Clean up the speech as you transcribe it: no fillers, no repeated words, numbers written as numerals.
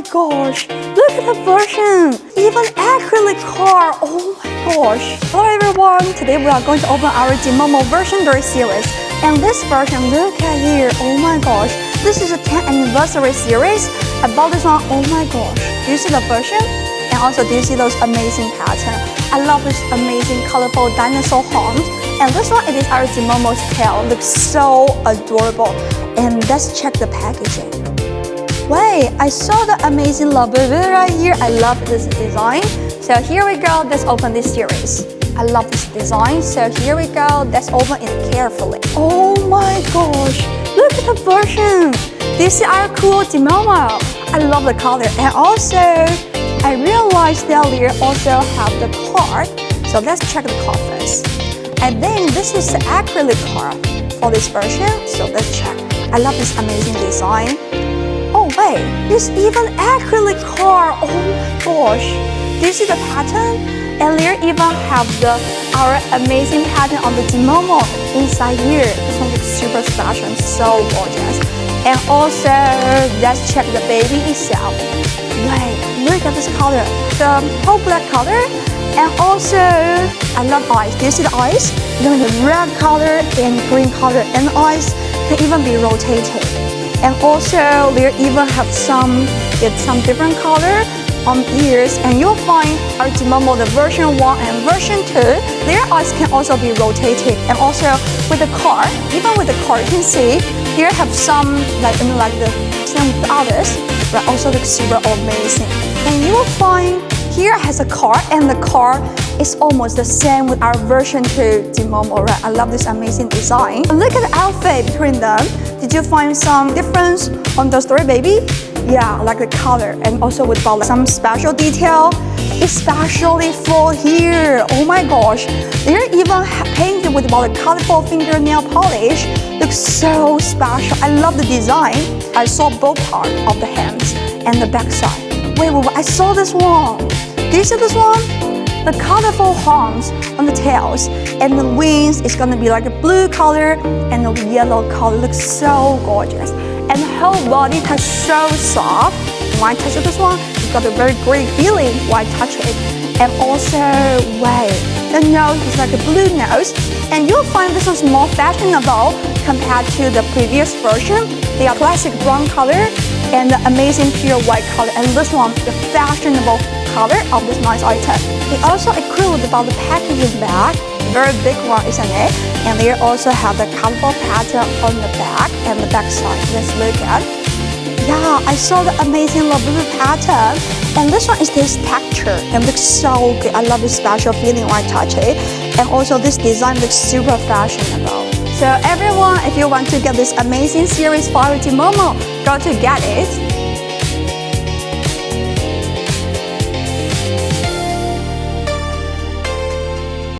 my gosh, look at the version, even acrylic car, oh my gosh. Hello everyone, today we are going to open our Zimomo version 3 series. And this version, look at here, oh my gosh, this is a 10th anniversary series. I bought this one, oh my gosh. Do you see the version? And also, do you see those amazing patterns? I love this amazing colorful dinosaur horns. And this one, it is our Zimomo's tail. Looks so adorable. And let's check the packaging. Wait, I saw the amazing Labubu right here. I love this design. So here we go. Let's open this series. I love this design. So here we go. Let's open it carefully. Oh my gosh. Look at the version. This is our cool Zimomo. I love the color. And also, I realized that we also have the card. So let's check the card first. I think this is the acrylic card for this version. So let's check. I love this amazing design. Oh wait, there's even acrylic car. Oh my gosh. Do you see the pattern? And there even have our amazing pattern on the Zimomo inside here. This one looks super special and so gorgeous. And also, let's check the baby itself. Wait, look at this color. The whole black color. And also, I love eyes. Do you see the eyes? You know, the red color and green color. And the eyes can even be rotated. And also, they even have some different color on ears. And you'll find our Zimomo, the version 1 and version 2, their eyes can also be rotated. And also with the car, even with the car, you can see here have some like the same with the others, but also looks super amazing. And you will find here has a car, and the car is almost the same with our version 2 Zimomo, right? I love this amazing design. Look at the outfit between them. Did you find some difference on those 3 baby? Yeah, like the color, and also with some special detail, especially for here. Oh my gosh, they're even painted with about a colorful fingernail polish. Looks so special. I love the design. I saw both parts of the hands and the back side. Wait, I saw this one. Do you see this one? The colorful horns on the tails, and the wings is gonna be like a blue color and the yellow color. Looks so gorgeous. And the whole body touch so soft. When I touch this one, it's got a very great feeling when I touch it. And also, wait, the nose is like a blue nose. And you'll find this one's more fashionable compared to the previous version. They are classic brown color and the amazing pure white color. And this one, the fashionable color of this nice item. They also include about the packaging bag, very big one, isn't it? And they also have the colorful pattern on the back and the back side. Let's look at. Yeah, I saw the amazing Labubu pattern, and this one is this texture and looks so good. I love this special feeling when I touch it, and also this design looks super fashionable. So everyone, if you want to get this amazing series for our Zimomo, go to get it.